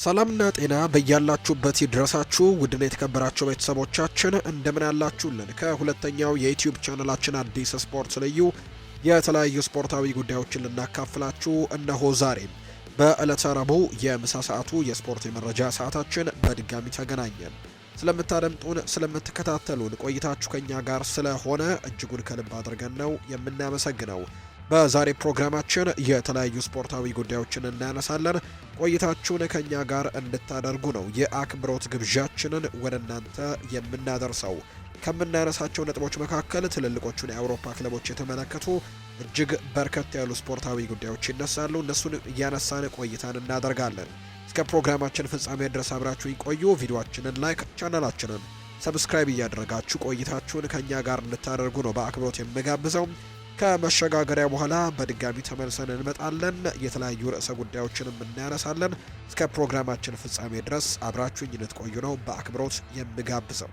ሰላምና ጤና በያላችሁበት ይድረሳችሁ። ውድና የተከበራችሁ ቤተሰቦቻችን እንደምን አላችሁልን? ከሁለተኛው የዩቲዩብ ቻናላችን አዲስ ስፖርት ልዩ የተለያዩ ስፖርታዊ ጉዳዮችን ልናካፍላችሁ እነሆ ዛሬም በዕለተ ረቡዕ የምሳ ሰዓቱ የስፖርት የመረጃ ሰዓታችን በድጋሚ ተገናኘን። ስለምታደምጡን፣ ስለምትከታተሉን ቆይታችሁ ከኛ ጋር ስለሆነ እጅጉን ከልብ አድርገን ነው የምናመሰግነው። በዛሬ ፕሮግራማችን የተለያዩ ስፖርታዊ ጉዳዮችን እናነሳለን። ቆይታችሁን ከኛ ጋር እንድታደርጉ ነው የአክብሮት ግብዣችንን ወደ እናንተ የምናደርሰው። ከምናነሳቸው ነጥቦች መካከል ትልልቆቹን የአውሮፓ ክለቦች የተመለከቱ እጅግ በርከት ያሉ ስፖርታዊ ጉዳዮች ይነሳሉ። እነሱን እያነሳን ቆይታን እናደርጋለን። እስከ ፕሮግራማችን ፍጻሜ ድረስ አብራችሁ ይቆዩ። ቪዲዮአችንን ላይክ፣ ቻናላችንን ሰብስክራይብ እያደረጋችሁ ቆይታችሁን ከኛ ጋር እንድታደርጉ ነው በአክብሮት የምጋብዘው። ከመሸጋገሪያ በኋላ በድጋሚ ተመልሰን እንመጣለን። የተለያዩ ርዕሰ ጉዳዮችንም እናነሳለን። እስከ ፕሮግራማችን ፍጻሜ ድረስ አብራችሁኝ እንድትቆዩ ነው በአክብሮት የምጋብዘው።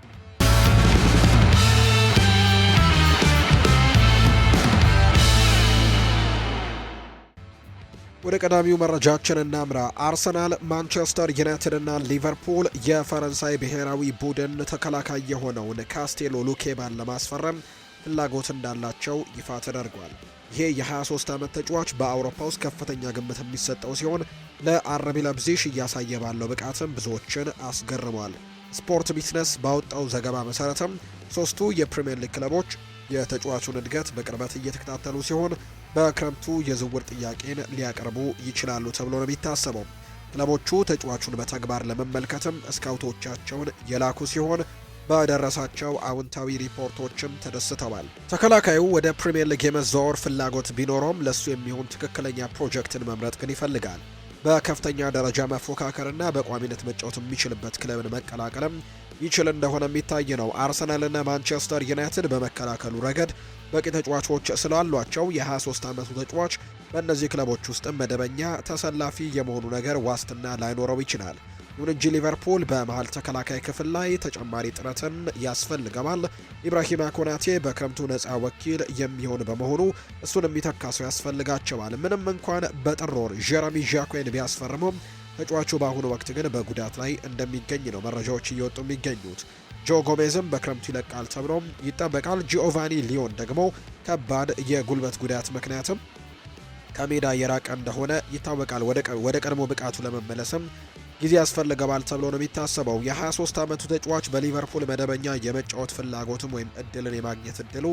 ወደ ቀዳሚው መረጃችን እናምራ። አርሰናል፣ ማንቸስተር ዩናይትድ እና ሊቨርፑል የፈረንሳይ ብሔራዊ ቡድን ተከላካይ የሆነውን ካስቴሎ ሉኬባን ለማስፈረም ፍላጎት እንዳላቸው ይፋ ተደርጓል። ይሄ የ23 ዓመት ተጫዋች በአውሮፓ ውስጥ ከፍተኛ ግምት የሚሰጠው ሲሆን ለአርቢ ለብዚሽ እያሳየ ባለው ብቃትም ብዙዎችን አስገርሟል። ስፖርት ቢዝነስ ባወጣው ዘገባ መሰረትም ሶስቱ የፕሪሚየር ሊግ ክለቦች የተጫዋቹን እድገት በቅርበት እየተከታተሉ ሲሆን በክረምቱ የዝውውር ጥያቄን ሊያቀርቡ ይችላሉ ተብሎ ነው የሚታሰበው። ክለቦቹ ተጫዋቹን በተግባር ለመመልከትም ስካውቶቻቸውን የላኩ ሲሆን በደረሳቸው አውንታዊ ሪፖርቶችም ተደስተዋል። ተከላካዩ ወደ ፕሪሚየር ሊግ የመዘዋወር ፍላጎት ቢኖረውም ለሱ የሚሆን ትክክለኛ ፕሮጀክትን መምረጥ ግን ይፈልጋል። በከፍተኛ ደረጃ መፎካከርና በቋሚነት መጫወት የሚችልበት ክለብን መቀላቀልም ይችል እንደሆነ የሚታይ ነው። አርሰናልና ማንቸስተር ዩናይትድ በመከላከሉ ረገድ በቂ ተጫዋቾች ስላሏቸው የ23 ዓመቱ ተጫዋች በእነዚህ ክለቦች ውስጥ መደበኛ ተሰላፊ የመሆኑ ነገር ዋስትና ላይኖረው ይችላል። ይሁን እንጂ ሊቨርፑል በመሃል ተከላካይ ክፍል ላይ ተጨማሪ ጥረትን ያስፈልገዋል። ኢብራሂማ ኮናቴ በክረምቱ ነፃ ወኪል የሚሆን በመሆኑ እሱን የሚተካ ሰው ያስፈልጋቸዋል። ምንም እንኳን በጥር ወር ጀረሚ ዣኮን ቢያስፈርሙም ተጫዋቹ በአሁኑ ወቅት ግን በጉዳት ላይ እንደሚገኝ ነው መረጃዎች እየወጡ የሚገኙት። ጆ ጎሜዝም በክረምቱ ይለቃል ተብሎ ይጠበቃል። ጂኦቫኒ ሊዮን ደግሞ ከባድ የጉልበት ጉዳት ምክንያትም ከሜዳ የራቀ እንደሆነ ይታወቃል። ወደ ቀድሞ ብቃቱ ለመመለስም ጊዜ ያስፈልገዋል ተብሎ ነው የሚታሰበው። የ23 ዓመቱ ተጫዋች በሊቨርፑል መደበኛ የመጫወት ፍላጎትም ወይም እድልን የማግኘት እድሉ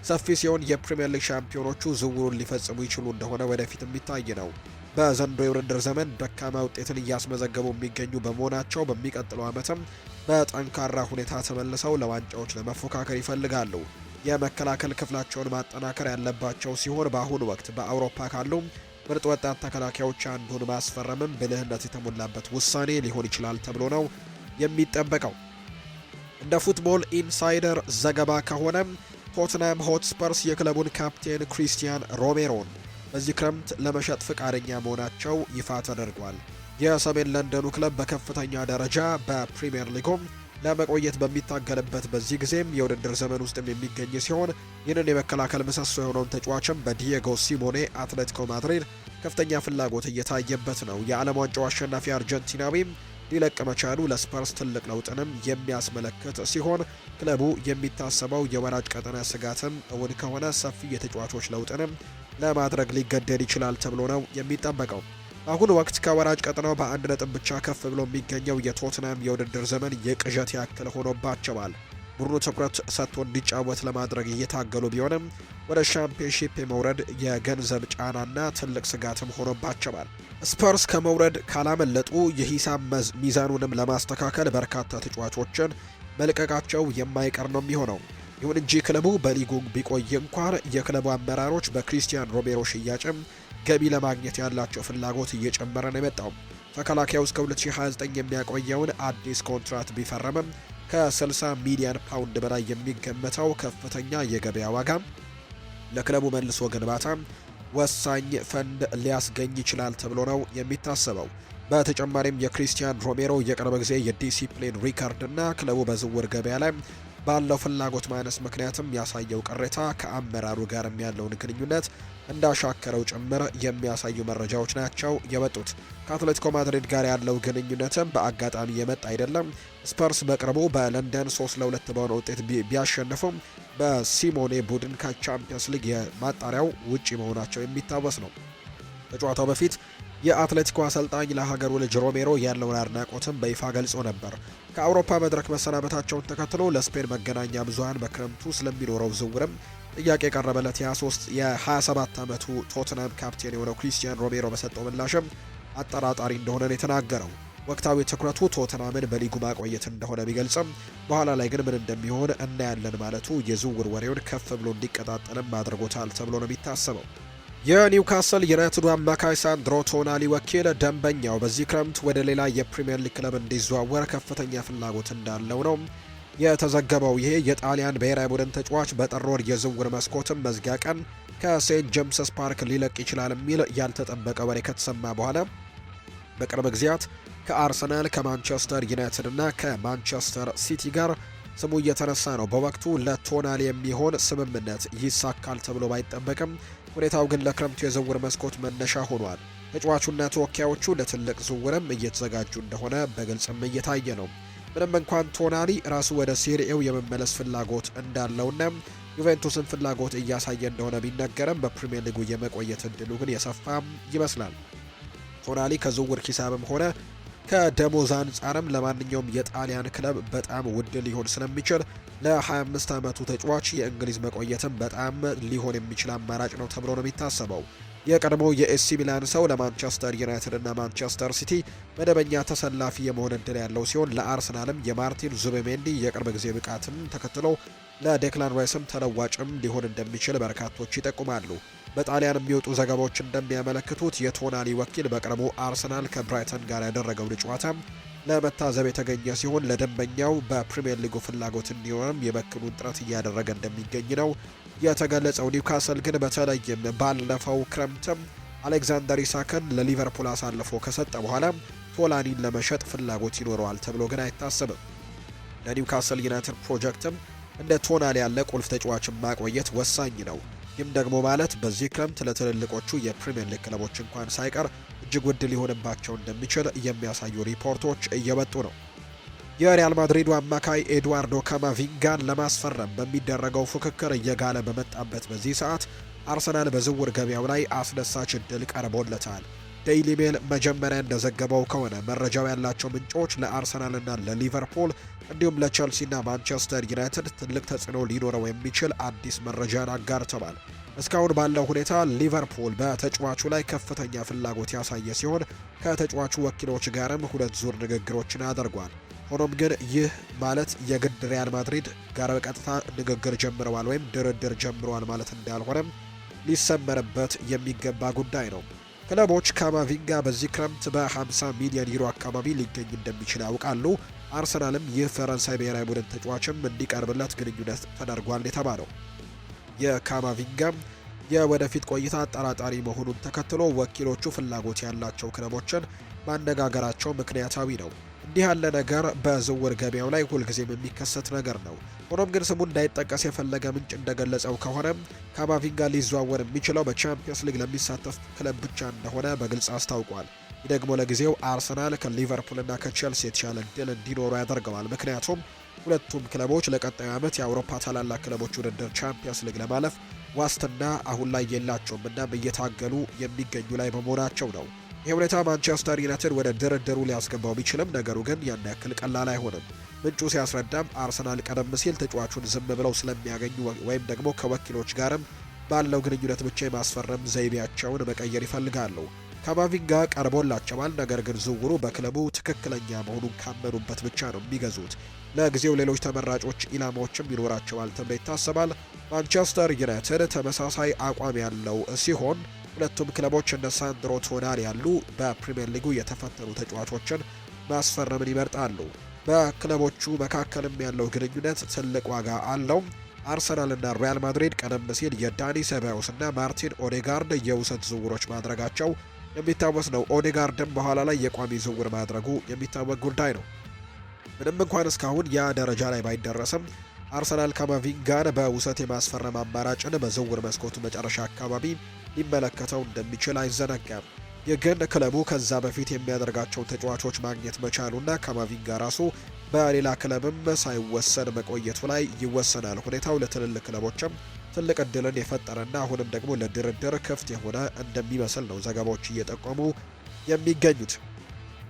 ሰፊ ሲሆን የፕሪሚየር ሊግ ሻምፒዮኖቹ ዝውውሩን ሊፈጽሙ ይችሉ እንደሆነ ወደፊት የሚታይ ነው። በዘንድሮ የውድድር ዘመን ደካማ ውጤትን እያስመዘገቡ የሚገኙ በመሆናቸው በሚቀጥለው ዓመትም በጠንካራ ሁኔታ ተመልሰው ለዋንጫዎች ለመፎካከር ይፈልጋሉ። የመከላከል ክፍላቸውን ማጠናከር ያለባቸው ሲሆን በአሁኑ ወቅት በአውሮፓ ካሉ ምርጥ ወጣት ተከላካዮች አንዱን ማስፈረምም ብልህነት የተሞላበት ውሳኔ ሊሆን ይችላል ተብሎ ነው የሚጠበቀው። እንደ ፉትቦል ኢንሳይደር ዘገባ ከሆነ ቶትናም ሆትስፐርስ የክለቡን ካፕቴን ክሪስቲያን ሮሜሮን በዚህ ክረምት ለመሸጥ ፍቃደኛ መሆናቸው ይፋ ተደርጓል። የሰሜን ለንደኑ ክለብ በከፍተኛ ደረጃ በፕሪሚየር ሊጉም ለመቆየት በሚታገልበት በዚህ ጊዜም የውድድር ዘመን ውስጥም የሚገኝ ሲሆን ይህንን የመከላከል ምሰሶ የሆነውን ተጫዋችም በዲየጎ ሲሞኔ አትሌቲኮ ማድሪድ ከፍተኛ ፍላጎት እየታየበት ነው። የዓለም ዋንጫው አሸናፊ አርጀንቲናዊም ሊለቅ መቻሉ ለስፐርስ ትልቅ ለውጥንም የሚያስመለክት ሲሆን ክለቡ የሚታሰበው የወራጅ ቀጠና ስጋትም እውን ከሆነ ሰፊ የተጫዋቾች ለውጥንም ለማድረግ ሊገደድ ይችላል ተብሎ ነው የሚጠበቀው። አሁን ወቅት ከወራጅ ቀጠናው በአንድ ነጥብ ብቻ ከፍ ብሎ የሚገኘው የቶትናም የውድድር ዘመን የቅዠት ያክል ሆኖባቸዋል። ቡድኑ ትኩረት ሰጥቶ እንዲጫወት ለማድረግ እየታገሉ ቢሆንም ወደ ሻምፒዮንሺፕ የመውረድ የገንዘብ ጫናና ትልቅ ስጋትም ሆኖባቸዋል። ስፐርስ ከመውረድ ካላመለጡ የሂሳብ ሚዛኑንም ለማስተካከል በርካታ ተጫዋቾችን መልቀቃቸው የማይቀር ነው የሚሆነው። ይሁን እንጂ ክለቡ በሊጉ ቢቆይ እንኳን የክለቡ አመራሮች በክሪስቲያን ሮሜሮ ሽያጭም ገቢ ለማግኘት ያላቸው ፍላጎት እየጨመረ ነው የመጣው። ተከላካዩ እስከ 2029 የሚያቆየውን አዲስ ኮንትራት ቢፈረምም ከ60 ሚሊዮን ፓውንድ በላይ የሚገመተው ከፍተኛ የገበያ ዋጋ ለክለቡ መልሶ ግንባታ ወሳኝ ፈንድ ሊያስገኝ ይችላል ተብሎ ነው የሚታሰበው። በተጨማሪም የክሪስቲያን ሮሜሮ የቅርብ ጊዜ የዲሲፕሊን ሪካርድ እና ክለቡ በዝውውር ገበያ ላይ ባለው ፍላጎት ማነስ ምክንያትም ያሳየው ቅሬታ ከአመራሩ ጋርም ያለውን ግንኙነት እንዳሻከረው ጭምር የሚያሳዩ መረጃዎች ናቸው የወጡት። ከአትሌቲኮ ማድሪድ ጋር ያለው ግንኙነትም በአጋጣሚ የመጣ አይደለም። ስፐርስ በቅርቡ በለንደን 3-2 በሆነ ውጤት ቢያሸንፉም በሲሞኔ ቡድን ከቻምፒየንስ ሊግ የማጣሪያው ውጪ መሆናቸው የሚታወስ ነው። ከጨዋታው በፊት የአትሌቲኮ አሰልጣኝ ለሀገሩ ልጅ ሮሜሮ ያለውን አድናቆትም በይፋ ገልጾ ነበር። ከአውሮፓ መድረክ መሰናበታቸውን ተከትሎ ለስፔን መገናኛ ብዙሃን በክረምቱ ስለሚኖረው ዝውውርም ጥያቄ የቀረበለት የ27 ዓመቱ ቶትናም ካፕቴን የሆነው ክሪስቲያን ሮሜሮ በሰጠው ምላሽም አጠራጣሪ እንደሆነ ነው የተናገረው። ወቅታዊ ትኩረቱ ቶትናምን በሊጉ ማቆየት እንደሆነ ቢገልጽም በኋላ ላይ ግን ምን እንደሚሆን እናያለን ማለቱ የዝውውር ወሬውን ከፍ ብሎ እንዲቀጣጠልም አድርጎታል ተብሎ ነው የሚታሰበው። የኒውካስል ዩናይትዱ አማካይ ሳንድሮ ቶናሊ ወኪል ደንበኛው በዚህ ክረምት ወደ ሌላ የፕሪምየር ሊግ ክለብ እንዲዘዋወር ከፍተኛ ፍላጎት እንዳለው ነው የተዘገበው። ይሄ የጣሊያን ብሔራዊ ቡድን ተጫዋች በጥር ወር የዝውውር መስኮትም መዝጊያ ቀን ከሴንት ጄምስስ ፓርክ ሊለቅ ይችላል የሚል ያልተጠበቀ ወሬ ከተሰማ በኋላ በቅርብ ጊዜያት ከአርሰናል፣ ከማንቸስተር ዩናይትድ እና ከማንቸስተር ሲቲ ጋር ስሙ እየተነሳ ነው። በወቅቱ ለቶናሊ የሚሆን ስምምነት ይሳካል ተብሎ ባይጠበቅም ሁኔታው ግን ለክረምቱ የዝውውር መስኮት መነሻ ሆኗል። ተጫዋቹና ተወካዮቹ ለትልቅ ዝውውርም እየተዘጋጁ እንደሆነ በግልጽም እየታየ ነው። ምንም እንኳን ቶናሊ ራሱ ወደ ሴሪኤው የመመለስ ፍላጎት እንዳለውና ዩቬንቱስን ፍላጎት እያሳየ እንደሆነ ቢነገርም በፕሪሚየር ሊጉ የመቆየት እድሉ ግን የሰፋ ይመስላል። ቶናሊ ከዝውውር ሂሳብም ሆነ ከደሞዝ አንጻርም ለማንኛውም የጣሊያን ክለብ በጣም ውድ ሊሆን ስለሚችል ለ25 ዓመቱ ተጫዋች የእንግሊዝ መቆየትም በጣም ሊሆን የሚችል አማራጭ ነው ተብሎ ነው የሚታሰበው። የቀድሞው የኤሲ ሚላን ሰው ለማንቸስተር ዩናይትድ እና ማንቸስተር ሲቲ መደበኛ ተሰላፊ የመሆን እድል ያለው ሲሆን ለአርሰናልም የማርቲን ዙቤሜንዲ የቅርብ ጊዜ ብቃትን ተከትሎ ለዴክላን ራይስም ተለዋጭም ሊሆን እንደሚችል በርካቶች ይጠቁማሉ። በጣሊያን የሚወጡ ዘገባዎች እንደሚያመለክቱት የቶናሊ ወኪል በቅርቡ አርሰናል ከብራይተን ጋር ያደረገው ጨዋታ ለመታዘብ የተገኘ ሲሆን ለደንበኛው በፕሪሚየር ሊጉ ፍላጎት እንዲኖርም የበኩሉን ጥረት እያደረገ እንደሚገኝ ነው የተገለጸው። ኒውካስል ግን በተለይም ባለፈው ክረምትም አሌክዛንደር ኢሳክን ለሊቨርፑል አሳልፎ ከሰጠ በኋላ ቶናሊን ለመሸጥ ፍላጎት ይኖረዋል ተብሎ ግን አይታሰብም። ለኒውካስል ዩናይትድ ፕሮጀክትም እንደ ቶናሊ ያለ ቁልፍ ተጫዋችን ማቆየት ወሳኝ ነው። ይህም ደግሞ ማለት በዚህ ክረምት ለትልልቆቹ የፕሪሚየር ሊግ ክለቦች እንኳን ሳይቀር እጅግ ውድ ሊሆንባቸው እንደሚችል የሚያሳዩ ሪፖርቶች እየወጡ ነው። የሪያል ማድሪዱ አማካይ ኤድዋርዶ ካማቪንጋን ለማስፈረም በሚደረገው ፉክክር እየጋለ በመጣበት በዚህ ሰዓት አርሰናል በዝውውር ገበያው ላይ አስደሳች እድል ቀርቦለታል። ዴይሊ ሜል መጀመሪያ እንደዘገበው ከሆነ መረጃው ያላቸው ምንጮች ለአርሰናልና ለሊቨርፑል እንዲሁም ለቸልሲና ማንቸስተር ዩናይትድ ትልቅ ተጽዕኖ ሊኖረው የሚችል አዲስ መረጃን አጋርተዋል። እስካሁን ባለው ሁኔታ ሊቨርፑል በተጫዋቹ ላይ ከፍተኛ ፍላጎት ያሳየ ሲሆን ከተጫዋቹ ወኪሎች ጋርም 2 ዙር ንግግሮችን አድርጓል። ሆኖም ግን ይህ ማለት የግድ ሪያል ማድሪድ ጋር በቀጥታ ንግግር ጀምረዋል ወይም ድርድር ጀምረዋል ማለት እንዳልሆነም ሊሰመርበት የሚገባ ጉዳይ ነው። ክለቦች ካማቪንጋ በዚህ ክረምት በ50 ሚሊዮን ዩሮ አካባቢ ሊገኝ እንደሚችል ያውቃሉ። አርሰናልም ይህ ፈረንሳይ ብሔራዊ ቡድን ተጫዋችም እንዲቀርብለት ግንኙነት ተደርጓል የተባለው የካማቪንጋም የወደፊት ቆይታ አጠራጣሪ መሆኑን ተከትሎ ወኪሎቹ ፍላጎት ያላቸው ክለቦችን ማነጋገራቸው ምክንያታዊ ነው። እንዲህ ያለ ነገር በዝውውር ገበያው ላይ ሁልጊዜም የሚከሰት ነገር ነው። ሆኖም ግን ስሙ እንዳይጠቀስ የፈለገ ምንጭ እንደገለጸው ከሆነ ካማቪንጋ ሊዘዋወር የሚችለው በቻምፒየንስ ሊግ ለሚሳተፍ ክለብ ብቻ እንደሆነ በግልጽ አስታውቋል። ይህ ደግሞ ለጊዜው አርሰናል ከሊቨርፑልና ከቼልሲ የተሻለ ድል እንዲኖሩ ያደርገዋል። ምክንያቱም ሁለቱም ክለቦች ለቀጣዩ ዓመት የአውሮፓ ታላላቅ ክለቦች ውድድር ቻምፒየንስ ሊግ ለማለፍ ዋስትና አሁን ላይ የላቸውም እና እየታገሉ የሚገኙ ላይ በመሆናቸው ነው። ይህ ሁኔታ ማንቸስተር ዩናይትድ ወደ ድርድሩ ሊያስገባው ቢችልም ነገሩ ግን ያን ያክል ቀላል አይሆንም። ምንጩ ሲያስረዳም አርሰናል ቀደም ሲል ተጫዋቹን ዝም ብለው ስለሚያገኙ ወይም ደግሞ ከወኪሎች ጋርም ባለው ግንኙነት ብቻ የማስፈረም ዘይቤያቸውን መቀየር ይፈልጋሉ። ካማቪንጋ ቀርቦላቸዋል፣ ነገር ግን ዝውውሩ በክለቡ ትክክለኛ መሆኑን ካመኑበት ብቻ ነው የሚገዙት። ለጊዜው ሌሎች ተመራጮች ኢላማዎችም ይኖራቸዋል ተብሎ ይታሰባል። ማንቸስተር ዩናይትድ ተመሳሳይ አቋም ያለው ሲሆን ሁለቱም ክለቦች እንደ ሳንድሮ ቶናሊ ያሉ በፕሪሚየር ሊጉ የተፈተኑ ተጫዋቾችን ማስፈረምን ይመርጣሉ። በክለቦቹ መካከልም ያለው ግንኙነት ትልቅ ዋጋ አለው። አርሰናልና ሪያል ማድሪድ ቀደም ሲል የዳኒ ሴባዮስ እና ማርቲን ኦዴጋርድ የውሰት ዝውውሮች ማድረጋቸው የሚታወስ ነው። ኦዴጋርድም በኋላ ላይ የቋሚ ዝውውር ማድረጉ የሚታወቅ ጉዳይ ነው። ምንም እንኳን እስካሁን ያ ደረጃ ላይ ባይደረስም አርሰናል ካማቪንጋን በውሰት የማስፈረም አማራጭን በዝውውር መስኮቱ መጨረሻ አካባቢ ሊመለከተው እንደሚችል አይዘነጋም። ይህ ግን ክለቡ ከዛ በፊት የሚያደርጋቸውን ተጫዋቾች ማግኘት መቻሉና ካማቪንጋ ራሱ በሌላ ክለብም ሳይወሰን መቆየቱ ላይ ይወሰናል። ሁኔታው ለትልልቅ ክለቦችም ትልቅ እድልን የፈጠረና አሁንም ደግሞ ለድርድር ክፍት የሆነ እንደሚመስል ነው ዘገባዎች እየጠቆሙ የሚገኙት።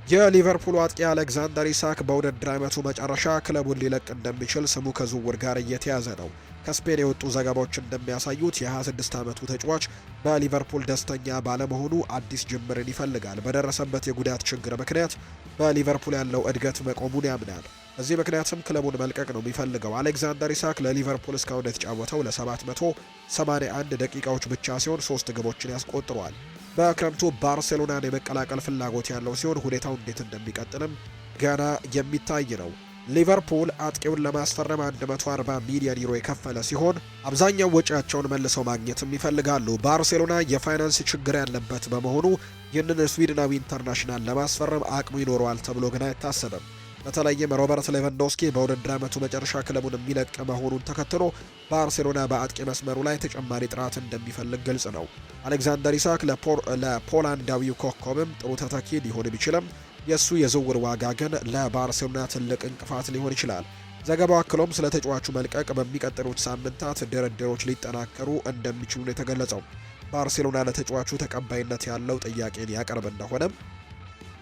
የሊቨርፑል አጥቂ አሌክዛንደር ኢሳክ በውድድር ዓመቱ መጨረሻ ክለቡን ሊለቅ እንደሚችል ስሙ ከዝውውር ጋር እየተያዘ ነው። ከስፔን የወጡ ዘገባዎች እንደሚያሳዩት የ26 ዓመቱ ተጫዋች በሊቨርፑል ደስተኛ ባለመሆኑ አዲስ ጅምርን ይፈልጋል። በደረሰበት የጉዳት ችግር ምክንያት በሊቨርፑል ያለው እድገት መቆሙን ያምናል። በዚህ ምክንያትም ክለቡን መልቀቅ ነው የሚፈልገው። አሌክዛንደር ኢሳክ ለሊቨርፑል እስካሁን የተጫወተው ለ781 ደቂቃዎች ብቻ ሲሆን 3 ግቦችን ያስቆጥሯል። በክረምቱ ባርሴሎናን የመቀላቀል ፍላጎት ያለው ሲሆን ሁኔታው እንዴት እንደሚቀጥልም ገና የሚታይ ነው። ሊቨርፑል አጥቂውን ለማስፈረም 140 ሚሊዮን ዩሮ የከፈለ ሲሆን አብዛኛው ወጪያቸውን መልሰው ማግኘትም ይፈልጋሉ። ባርሴሎና የፋይናንስ ችግር ያለበት በመሆኑ ይህንን ስዊድናዊ ኢንተርናሽናል ለማስፈረም አቅሙ ይኖረዋል ተብሎ ግን አይታሰብም። በተለይም ሮበርት ሌቫንዶስኪ በውድድር ዓመቱ መጨረሻ ክለቡን የሚለቅ መሆኑን ተከትሎ ባርሴሎና በአጥቂ መስመሩ ላይ ተጨማሪ ጥራት እንደሚፈልግ ግልጽ ነው። አሌክዛንደር ኢሳክ ለፖላንዳዊው ኮከብም ጥሩ ተተኪ ሊሆን ቢችልም የእሱ የዝውውር ዋጋ ግን ለባርሴሎና ትልቅ እንቅፋት ሊሆን ይችላል። ዘገባው አክሎም ስለ ተጫዋቹ መልቀቅ በሚቀጥሉት ሳምንታት ድርድሮች ሊጠናከሩ እንደሚችሉ ነው የተገለጸው። ባርሴሎና ለተጫዋቹ ተቀባይነት ያለው ጥያቄን ያቀርብ እንደሆነም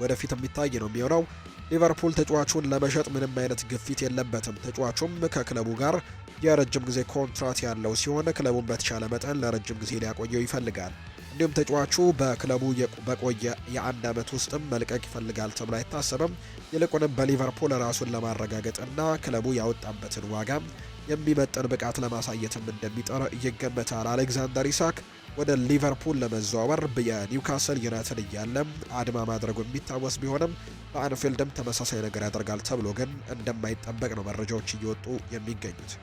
ወደፊት የሚታይ ነው የሚሆነው። ሊቨርፑል ተጫዋቹን ለመሸጥ ምንም አይነት ግፊት የለበትም። ተጫዋቹም ከክለቡ ጋር የረጅም ጊዜ ኮንትራት ያለው ሲሆን ክለቡን በተቻለ መጠን ለረጅም ጊዜ ሊያቆየው ይፈልጋል። እንዲሁም ተጫዋቹ በክለቡ በቆየ የ1 ዓመት ውስጥም መልቀቅ ይፈልጋል ተብሎ አይታሰብም። ይልቁንም በሊቨርፑል ራሱን ለማረጋገጥና ክለቡ ያወጣበትን ዋጋ የሚመጥን ብቃት ለማሳየትም እንደሚጠር ይገመታል። አሌክዛንደር ኢሳክ ወደ ሊቨርፑል ለመዘዋወር የኒውካስል ዩናይትድ እያለም አድማ ማድረጉ የሚታወስ ቢሆንም በአንፊልድም ተመሳሳይ ነገር ያደርጋል ተብሎ ግን እንደማይጠበቅ ነው መረጃዎች እየወጡ የሚገኙት።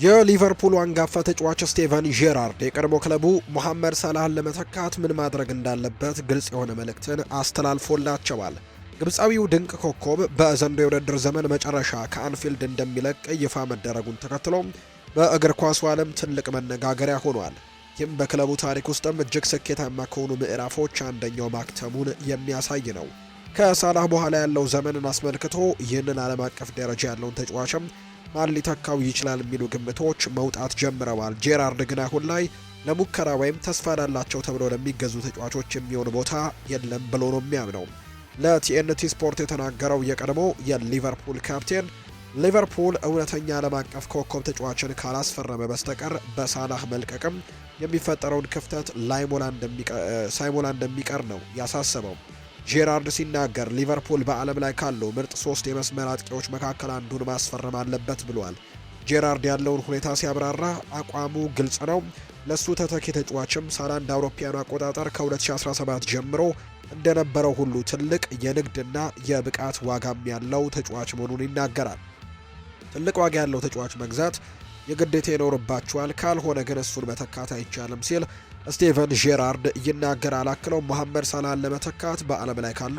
የሊቨርፑል አንጋፋ ተጫዋች ስቴቨን ጄራርድ የቀድሞ ክለቡ ሙሐመድ ሳላህን ለመተካት ምን ማድረግ እንዳለበት ግልጽ የሆነ መልእክትን አስተላልፎላቸዋል። ግብፃዊው ድንቅ ኮከብ በዘንድሮው የውድድር ዘመን መጨረሻ ከአንፊልድ እንደሚለቅ ይፋ መደረጉን ተከትሎ በእግር ኳሱ ዓለም ትልቅ መነጋገሪያ ሆኗል። ይህም በክለቡ ታሪክ ውስጥም እጅግ ስኬታማ ከሆኑ ምዕራፎች አንደኛው ማክተሙን የሚያሳይ ነው። ከሳላህ በኋላ ያለው ዘመንን አስመልክቶ ይህንን ዓለም አቀፍ ደረጃ ያለውን ተጫዋችም ማን ሊተካው ይችላል የሚሉ ግምቶች መውጣት ጀምረዋል። ጄራርድ ግን አሁን ላይ ለሙከራ ወይም ተስፋ ላላቸው ተብለው ለሚገዙ ተጫዋቾች የሚሆን ቦታ የለም ብሎ ነው የሚያምነው። ለቲኤንቲ ስፖርት የተናገረው የቀድሞ የሊቨርፑል ካፕቴን ሊቨርፑል እውነተኛ ዓለም አቀፍ ኮከብ ተጫዋችን ካላስፈረመ በስተቀር በሳላህ መልቀቅም የሚፈጠረውን ክፍተት ሳይሞላ እንደሚቀር ነው ያሳሰበው። ጄራርድ ሲናገር ሊቨርፑል በዓለም ላይ ካሉ ምርጥ 3 የመስመር አጥቂዎች መካከል አንዱን ማስፈረም አለበት ብሏል። ጄራርድ ያለውን ሁኔታ ሲያብራራ አቋሙ ግልጽ ነው። ለሱ ተተኪ ተጫዋችም ሳላ እንደ አውሮፓውያኑ አቆጣጠር ከ2017 ጀምሮ እንደነበረው ሁሉ ትልቅ የንግድና የብቃት ዋጋም ያለው ተጫዋች መሆኑን ይናገራል። ትልቅ ዋጋ ያለው ተጫዋች መግዛት የግዴታ ይኖርባቸዋል፣ ካልሆነ ግን እሱን መተካት አይቻልም ሲል ስቴቨን ጄራርድ ይናገራል። አክለው መሐመድ ሳላህን ለመተካት በዓለም ላይ ካሉ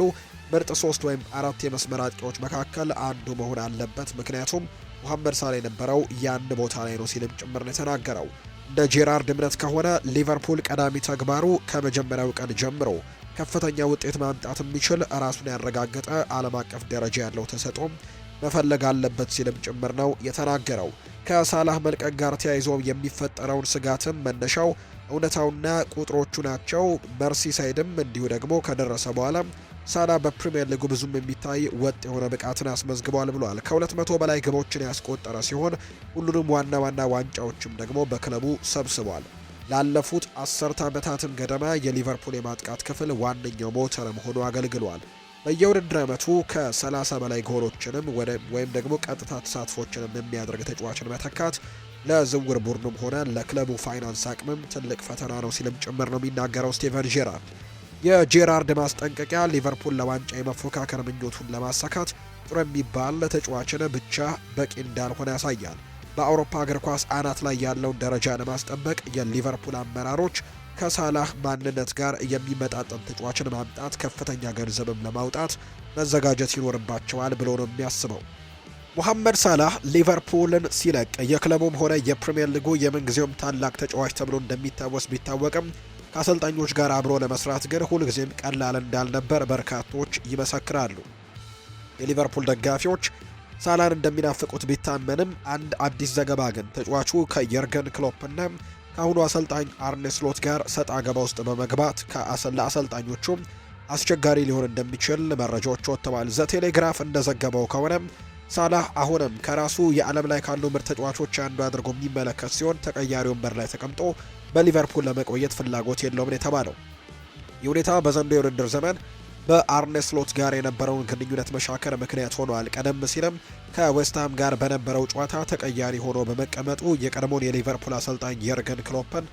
ምርጥ 3 ወይም 4 የመስመር አጥቂዎች መካከል አንዱ መሆን አለበት፣ ምክንያቱም መሐመድ ሳላህ የነበረው ያን ቦታ ላይ ነው ሲልም ጭምር ነው የተናገረው። እንደ ጄራርድ እምነት ከሆነ ሊቨርፑል ቀዳሚ ተግባሩ ከመጀመሪያው ቀን ጀምሮ ከፍተኛ ውጤት ማምጣት የሚችል ራሱን ያረጋገጠ ዓለም አቀፍ ደረጃ ያለው ተሰጥኦም መፈለግ አለበት ሲልም ጭምር ነው የተናገረው። ከሳላህ መልቀቅ ጋር ተያይዞ የሚፈጠረውን ስጋትም መነሻው እውነታውና ቁጥሮቹ ናቸው። መርሲሳይድም እንዲሁ ደግሞ ከደረሰ በኋላ ሳላ በፕሪሚየር ሊጉ ብዙም የሚታይ ወጥ የሆነ ብቃትን አስመዝግቧል ብሏል። ከ200 በላይ ግቦችን ያስቆጠረ ሲሆን ሁሉንም ዋና ዋንጫዎችም ደግሞ በክለቡ ሰብስቧል። ላለፉት 10 ዓመታትም ገደማ የሊቨርፑል የማጥቃት ክፍል ዋነኛው ሞተርም ሆኖ አገልግሏል። በየውድድር ዓመቱ ከ30 በላይ ጎሎችንም ወይም ደግሞ ቀጥታ ተሳትፎችንም የሚያደርግ ተጫዋችን መተካት ለዝውውር ቡድኑም ሆነ ለክለቡ ፋይናንስ አቅምም ትልቅ ፈተና ነው ሲልም ጭምር ነው የሚናገረው ስቴቨን ጄራርድ። የጄራርድ ማስጠንቀቂያ ሊቨርፑል ለዋንጫ የመፎካከር ምኞቱን ለማሳካት ጥሩ የሚባል ተጫዋችን ብቻ በቂ እንዳልሆነ ያሳያል። በአውሮፓ እግር ኳስ አናት ላይ ያለውን ደረጃ ለማስጠበቅ የሊቨርፑል አመራሮች ከሳላህ ማንነት ጋር የሚመጣጠን ተጫዋችን ማምጣት፣ ከፍተኛ ገንዘብም ለማውጣት መዘጋጀት ይኖርባቸዋል ብሎ ነው የሚያስበው። ሙሐመድ ሳላህ ሊቨርፑልን ሲለቅ የክለቡም ሆነ የፕሪምየር ሊጉ የምንጊዜውም ታላቅ ተጫዋች ተብሎ እንደሚታወስ ቢታወቅም ከአሰልጣኞች ጋር አብሮ ለመስራት ግን ሁልጊዜም ቀላል እንዳልነበር በርካቶች ይመሰክራሉ። የሊቨርፑል ደጋፊዎች ሳላን እንደሚናፍቁት ቢታመንም አንድ አዲስ ዘገባ ግን ተጫዋቹ ከየርገን ክሎፕና ከአሁኑ አሰልጣኝ አርኔ ስሎት ጋር ሰጣ ገባ ውስጥ በመግባት ለአሰልጣኞቹም አስቸጋሪ ሊሆን እንደሚችል መረጃዎች ወጥተዋል። ዘ ቴሌግራፍ እንደዘገበው ከሆነ ሳላህ አሁንም ከራሱ የዓለም ላይ ካሉ ምርጥ ተጫዋቾች አንዱ አድርጎ የሚመለከት ሲሆን ተቀያሪ ወንበር ላይ ተቀምጦ በሊቨርፑል ለመቆየት ፍላጎት የለውም የተባለው። ይህ ሁኔታ በዘንድሮው የውድድር ዘመን በአርኔ ስሎት ጋር የነበረውን ግንኙነት መሻከር ምክንያት ሆኗል። ቀደም ሲልም ከዌስትሃም ጋር በነበረው ጨዋታ ተቀያሪ ሆኖ በመቀመጡ የቀድሞውን የሊቨርፑል አሰልጣኝ የርገን ክሎፕን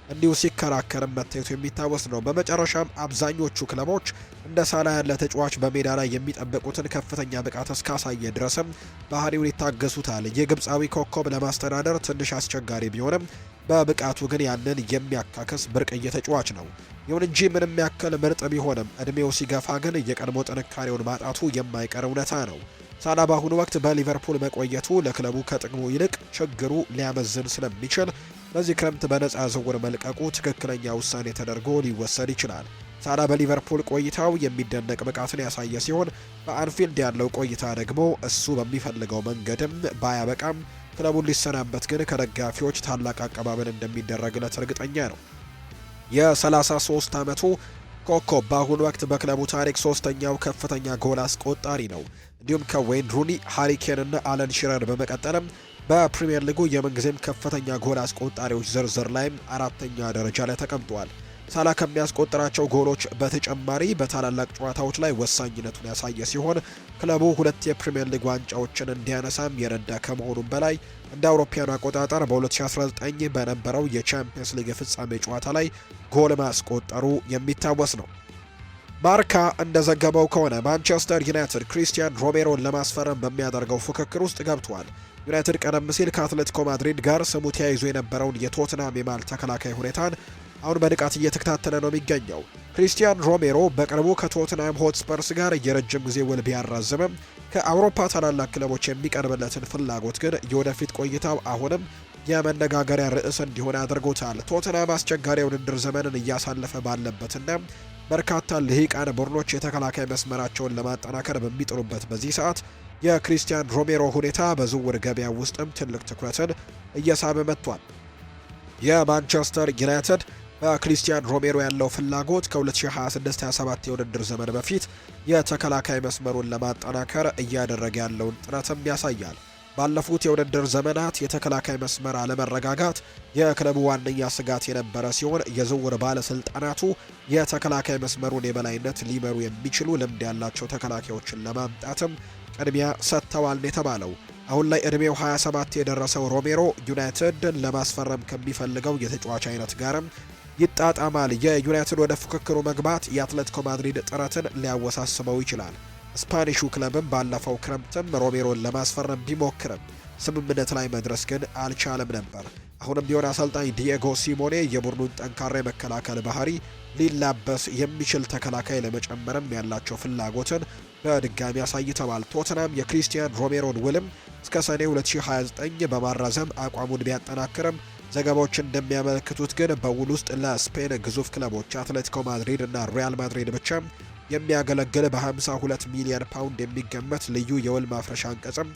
እንዲሁ ሲከራከርም መታየቱ የሚታወስ ነው። በመጨረሻም አብዛኞቹ ክለቦች እንደ ሳላ ያለ ተጫዋች በሜዳ ላይ የሚጠብቁትን ከፍተኛ ብቃት እስካሳየ ድረስም ባህሪውን ይታገሱታል። የግብፃዊ ኮከብ ለማስተዳደር ትንሽ አስቸጋሪ ቢሆንም በብቃቱ ግን ያንን የሚያካክስ ብርቅዬ ተጫዋች ነው። ይሁን እንጂ ምንም ያክል ምርጥ ቢሆንም እድሜው ሲገፋ ግን የቀድሞ ጥንካሬውን ማጣቱ የማይቀር እውነታ ነው። ሳላ በአሁኑ ወቅት በሊቨርፑል መቆየቱ ለክለቡ ከጥቅሙ ይልቅ ችግሩ ሊያመዝን ስለሚችል በዚህ ክረምት በነፃ ዝውውር መልቀቁ ትክክለኛ ውሳኔ ተደርጎ ሊወሰድ ይችላል። ሳላ በሊቨርፑል ቆይታው የሚደነቅ ብቃትን ያሳየ ሲሆን በአንፊልድ ያለው ቆይታ ደግሞ እሱ በሚፈልገው መንገድም ባያበቃም ክለቡን ሊሰናበት ግን ከደጋፊዎች ታላቅ አቀባበል እንደሚደረግለት እርግጠኛ ነው። የ33 ዓመቱ ኮከብ በአሁኑ ወቅት በክለቡ ታሪክ ሶስተኛው ከፍተኛ ጎል አስቆጣሪ ነው። እንዲሁም ከዌይን ሩኒ፣ ሃሪ ኬን እና አለን ሺረር በመቀጠልም በፕሪሚየር ሊጉ የምንጊዜም ከፍተኛ ጎል አስቆጣሪዎች ዝርዝር ላይም አራተኛ ደረጃ ላይ ተቀምጧል። ሳላ ከሚያስቆጥራቸው ጎሎች በተጨማሪ በታላላቅ ጨዋታዎች ላይ ወሳኝነቱን ያሳየ ሲሆን ክለቡ 2 የፕሪሚየር ሊግ ዋንጫዎችን እንዲያነሳም የረዳ ከመሆኑም በላይ እንደ አውሮፓውያኑ አቆጣጠር በ2019 በነበረው የቻምፒየንስ ሊግ ፍጻሜ ጨዋታ ላይ ጎል ማስቆጠሩ የሚታወስ ነው። ማርካ እንደዘገበው ከሆነ ማንቸስተር ዩናይትድ ክሪስቲያን ሮሜሮን ለማስፈረም በሚያደርገው ፉክክር ውስጥ ገብቷል። ዩናይትድ ቀደም ሲል ከአትሌቲኮ ማድሪድ ጋር ስሙ ተያይዞ የነበረውን የቶትናም የማል ተከላካይ ሁኔታን አሁን በንቃት እየተከታተለ ነው የሚገኘው። ክሪስቲያን ሮሜሮ በቅርቡ ከቶትናም ሆትስፐርስ ጋር የረጅም ጊዜ ውል ቢያራዝምም ከአውሮፓ ታላላቅ ክለቦች የሚቀርብለትን ፍላጎት ግን የወደፊት ቆይታው አሁንም የመነጋገሪያ ርዕስ እንዲሆን አድርጎታል። ቶትናም አስቸጋሪ የውድድር ዘመንን እያሳለፈ ባለበትና በርካታ ልሂቃን ቡድኖች የተከላካይ መስመራቸውን ለማጠናከር በሚጥሩበት በዚህ ሰዓት የክሪስቲያን ሮሜሮ ሁኔታ በዝውውር ገበያ ውስጥም ትልቅ ትኩረትን እየሳበ መጥቷል። የማንቸስተር ዩናይትድ በክሪስቲያን ሮሜሮ ያለው ፍላጎት ከ2026-27 የውድድር ዘመን በፊት የተከላካይ መስመሩን ለማጠናከር እያደረገ ያለውን ጥረትም ያሳያል። ባለፉት የውድድር ዘመናት የተከላካይ መስመር አለመረጋጋት የክለቡ ዋነኛ ስጋት የነበረ ሲሆን የዝውውር ባለስልጣናቱ የተከላካይ መስመሩን የበላይነት ሊመሩ የሚችሉ ልምድ ያላቸው ተከላካዮችን ለማምጣትም ቅድሚያ ሰጥተዋል የተባለው። አሁን ላይ እድሜው 27 የደረሰው ሮሜሮ ዩናይትድን ለማስፈረም ከሚፈልገው የተጫዋች አይነት ጋርም ይጣጣማል። የዩናይትድ ወደ ፉክክሩ መግባት የአትሌቲኮ ማድሪድ ጥረትን ሊያወሳስበው ይችላል። ስፓኒሹ ክለብም ባለፈው ክረምትም ሮሜሮን ለማስፈረም ቢሞክርም ስምምነት ላይ መድረስ ግን አልቻለም ነበር። አሁንም ቢሆን አሰልጣኝ ዲየጎ ሲሞኔ የቡድኑን ጠንካራ የመከላከል ባህሪ ሊላበስ የሚችል ተከላካይ ለመጨመርም ያላቸው ፍላጎትን በድጋሚ አሳይተዋል። ቶትናም የክሪስቲያን ሮሜሮን ውልም እስከ ሰኔ 2029 በማራዘም አቋሙን ቢያጠናክርም ዘገባዎች እንደሚያመለክቱት ግን በውል ውስጥ ለስፔን ግዙፍ ክለቦች አትሌቲኮ ማድሪድ እና ሪያል ማድሪድ ብቻ የሚያገለግል በ52 ሚሊዮን ፓውንድ የሚገመት ልዩ የውል ማፍረሻ አንቀጽም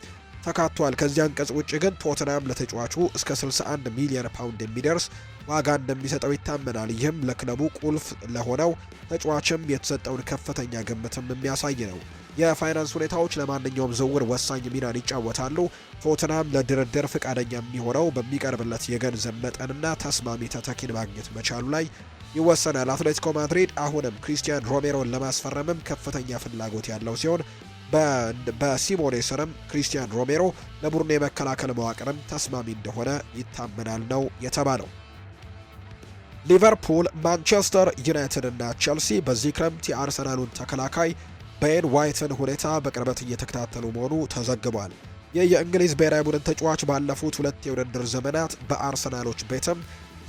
ተካቷል። ከዚህ አንቀጽ ውጭ ግን ቶትናም ለተጫዋቹ እስከ 61 ሚሊዮን ፓውንድ የሚደርስ ዋጋ እንደሚሰጠው ይታመናል። ይህም ለክለቡ ቁልፍ ለሆነው ተጫዋችም የተሰጠውን ከፍተኛ ግምትም የሚያሳይ ነው። የፋይናንስ ሁኔታዎች ለማንኛውም ዝውውር ወሳኝ ሚናን ይጫወታሉ። ቶትናም ለድርድር ፍቃደኛ የሚሆነው በሚቀርብለት የገንዘብ መጠንና ተስማሚ ተተኪን ማግኘት መቻሉ ላይ ይወሰናል። አትሌቲኮ ማድሪድ አሁንም ክሪስቲያን ሮሜሮን ለማስፈረምም ከፍተኛ ፍላጎት ያለው ሲሆን በሲሞኔ ስርም ክሪስቲያን ሮሜሮ ለቡድኑ የመከላከል መዋቅርም ተስማሚ እንደሆነ ይታመናል ነው የተባለው። ሊቨርፑል፣ ማንቸስተር ዩናይትድ እና ቸልሲ በዚህ ክረምት የአርሰናሉን ተከላካይ ቤን ዋይትን ሁኔታ በቅርበት እየተከታተሉ መሆኑ ተዘግቧል። ይህ የእንግሊዝ ብሔራዊ ቡድን ተጫዋች ባለፉት 2 የውድድር ዘመናት በአርሰናሎች ቤትም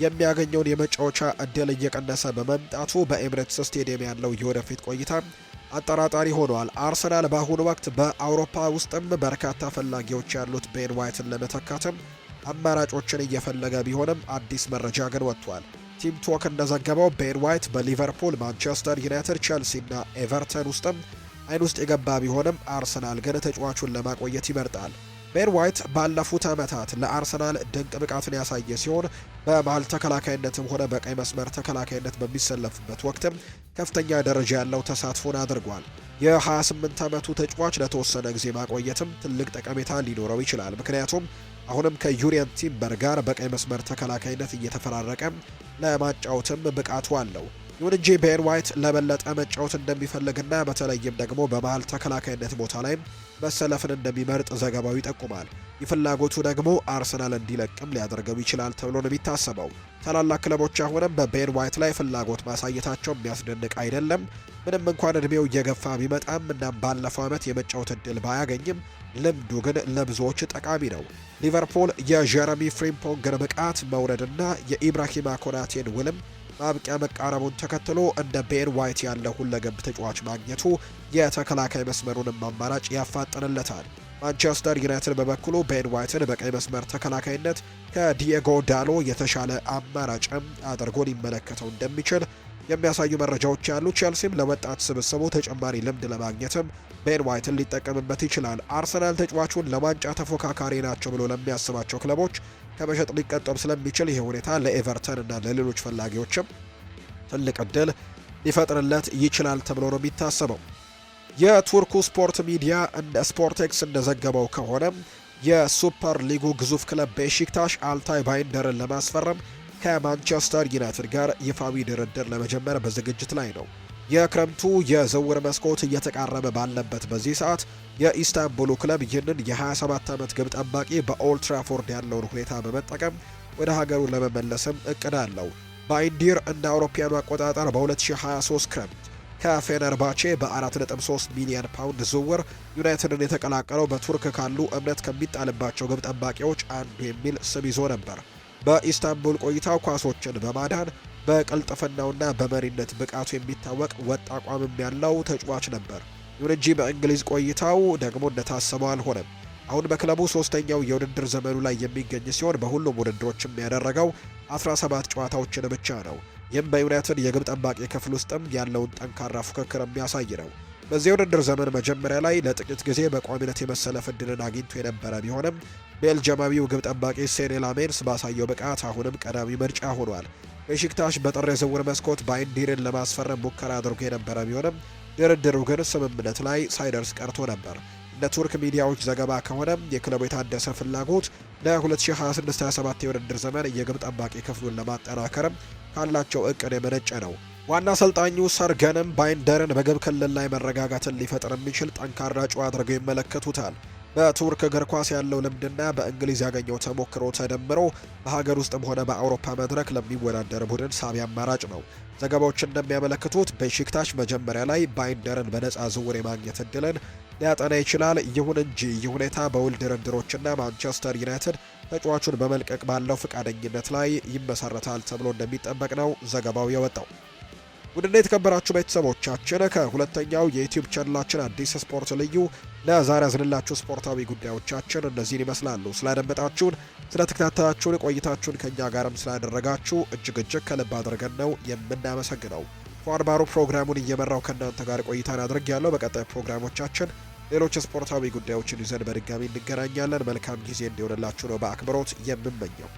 የሚያገኘውን የመጫወቻ እድል እየቀነሰ በመምጣቱ በኤምሬትስ ስቴዲየም ያለው የወደፊት ቆይታ አጠራጣሪ ሆኗል። አርሰናል በአሁኑ ወቅት በአውሮፓ ውስጥም በርካታ ፈላጊዎች ያሉት ቤን ዋይትን ለመተካትም አማራጮችን እየፈለገ ቢሆንም አዲስ መረጃ ግን ወጥቷል። ቲም ቶክ እንደዘገበው ቤን ዋይት በሊቨርፑል፣ ማንቸስተር ዩናይትድ፣ ቼልሲ እና ኤቨርተን ውስጥም አይን ውስጥ የገባ ቢሆንም አርሰናል ግን ተጫዋቹን ለማቆየት ይመርጣል። ቤን ዋይት ባለፉት ዓመታት ለአርሰናል ድንቅ ብቃትን ያሳየ ሲሆን በመሃል ተከላካይነትም ሆነ በቀይ መስመር ተከላካይነት በሚሰለፍበት ወቅትም ከፍተኛ ደረጃ ያለው ተሳትፎን አድርጓል። የ28 ዓመቱ ተጫዋች ለተወሰነ ጊዜ ማቆየትም ትልቅ ጠቀሜታ ሊኖረው ይችላል። ምክንያቱም አሁንም ከዩሪየን ቲምበር ጋር በቀይ መስመር ተከላካይነት እየተፈራረቀ ለማጫወትም ብቃቱ አለው። ይሁን እንጂ ቤን ዋይት ለበለጠ መጫወት እንደሚፈልግና በተለይም ደግሞ በመሃል ተከላካይነት ቦታ ላይ መሰለፍን እንደሚመርጥ ዘገባው ይጠቁማል። የፍላጎቱ ደግሞ አርሰናል እንዲለቅም ሊያደርገው ይችላል ተብሎ ነው የሚታሰበው። ታላላቅ ክለቦች አሁንም በቤን ዋይት ላይ ፍላጎት ማሳየታቸው የሚያስደንቅ አይደለም። ምንም እንኳን እድሜው እየገፋ ቢመጣም እና ባለፈው ዓመት የመጫወት እድል ባያገኝም ልምዱ ግን ለብዙዎች ጠቃሚ ነው። ሊቨርፑል የጀረሚ ፍሪምፖንግን ብቃት መውረድና የኢብራሂማ ኮናቴን ውልም ማብቂያ መቃረቡን ተከትሎ እንደ ቤን ዋይት ያለ ሁለገብ ተጫዋች ማግኘቱ የተከላካይ መስመሩንም አማራጭ ያፋጥንለታል። ማንቸስተር ዩናይትድ በበኩሉ ቤን ዋይትን በቀይ መስመር ተከላካይነት ከዲየጎ ዳሎ የተሻለ አማራጭም አድርጎ ሊመለከተው እንደሚችል የሚያሳዩ መረጃዎች ያሉ። ቼልሲም ለወጣት ስብስቡ ተጨማሪ ልምድ ለማግኘትም ቤን ዋይትን ሊጠቀምበት ይችላል። አርሰናል ተጫዋቹን ለዋንጫ ተፎካካሪ ናቸው ብሎ ለሚያስባቸው ክለቦች ከመሸጥ ሊቀጠም ስለሚችል ይህ ሁኔታ ለኤቨርተን እና ለሌሎች ፈላጊዎችም ትልቅ እድል ሊፈጥርለት ይችላል ተብሎ ነው የሚታሰበው። የቱርኩ ስፖርት ሚዲያ እንደ ስፖርቴክስ እንደዘገበው ከሆነ የሱፐር ሊጉ ግዙፍ ክለብ ቤሺክታሽ አልታይ ባይንደርን ለማስፈረም ከማንቸስተር ዩናይትድ ጋር ይፋዊ ድርድር ለመጀመር በዝግጅት ላይ ነው። የክረምቱ የዝውውር መስኮት እየተቃረበ ባለበት በዚህ ሰዓት የኢስታንቡሉ ክለብ ይህንን የ27 ዓመት ግብ ጠባቂ በኦልድ ትራፎርድ ያለውን ሁኔታ በመጠቀም ወደ ሀገሩ ለመመለስም እቅድ አለው። ባይንዲር እንደ አውሮፓውያኑ አቆጣጠር በ2023 ክረምት ከፌነርባቼ በ4.3 ሚሊዮን ፓውንድ ዝውውር ዩናይትድን የተቀላቀለው በቱርክ ካሉ እምነት ከሚጣልባቸው ግብ ጠባቂዎች አንዱ የሚል ስም ይዞ ነበር። በኢስታንቡል ቆይታው ኳሶችን በማዳን በቅልጥፍናውና በመሪነት ብቃቱ የሚታወቅ ወጥ አቋምም ያለው ተጫዋች ነበር። ይሁን እንጂ በእንግሊዝ ቆይታው ደግሞ እንደታሰበው አልሆነም። አሁን በክለቡ ሶስተኛው የውድድር ዘመኑ ላይ የሚገኝ ሲሆን በሁሉም ውድድሮችም ያደረገው 17 ጨዋታዎችን ብቻ ነው። ይህም በዩናይትድ የግብ ጠባቂ ክፍል ውስጥም ያለውን ጠንካራ ፉክክር የሚያሳይ ነው። በዚህ የውድድር ዘመን መጀመሪያ ላይ ለጥቂት ጊዜ በቋሚነት የመሰለፍ ዕድልን አግኝቶ የነበረ ቢሆንም ቤልጅማዊው ግብ ጠባቂ ሴኔ ላሜንስ ባሳየው ብቃት አሁንም ቀዳሚ ምርጫ ሆኗል። ቤሺክታሽ በጥር የዝውውር መስኮት ባይንዲርን ለማስፈረም ሙከራ አድርጎ የነበረ ቢሆንም ድርድሩ ግን ስምምነት ላይ ሳይደርስ ቀርቶ ነበር። እንደ ቱርክ ሚዲያዎች ዘገባ ከሆነም የክለቡ የታደሰ ፍላጎት ለ2026/27 የውድድር ዘመን የግብ ጠባቂ ክፍሉን ለማጠናከርም ካላቸው እቅድ የመነጨ ነው። ዋና አሰልጣኙ ሰርገንም ባይንደርን በግብ ክልል ላይ መረጋጋትን ሊፈጥር የሚችል ጠንካራ ጨዋ አድርገው ይመለከቱታል። በቱርክ እግር ኳስ ያለው ልምድና በእንግሊዝ ያገኘው ተሞክሮ ተደምሮ በሀገር ውስጥም ሆነ በአውሮፓ መድረክ ለሚወዳደር ቡድን ሳቢ አማራጭ ነው። ዘገባዎች እንደሚያመለክቱት ቤሺክታሽ መጀመሪያ ላይ ባይንደርን በነፃ ዝውውር የማግኘት እድልን ሊያጠና ይችላል። ይሁን እንጂ ይህ ሁኔታ በውል ድርድሮችና ማንቸስተር ዩናይትድ ተጫዋቹን በመልቀቅ ባለው ፈቃደኝነት ላይ ይመሰረታል ተብሎ እንደሚጠበቅ ነው ዘገባው የወጣው። ውድና የተከበራችሁ ቤተሰቦቻችን ከሁለተኛው የዩቲዩብ ቻናላችን አዲስ ስፖርት ልዩ ለዛሬ ያዝንላችሁ ስፖርታዊ ጉዳዮቻችን እነዚህን ይመስላሉ። ስላደመጣችሁን፣ ስለተከታተላችሁን፣ ቆይታችሁን ከኛ ጋርም ስላደረጋችሁ እጅግ ከልብ አድርገን ነው የምናመሰግነው። ፏርባሩ ፕሮግራሙን እየመራው ከእናንተ ጋር ቆይታን አድርግ ያለው። በቀጣይ ፕሮግራሞቻችን ሌሎች ስፖርታዊ ጉዳዮችን ይዘን በድጋሚ እንገናኛለን። መልካም ጊዜ እንዲሆንላችሁ ነው በአክብሮት የምመኘው።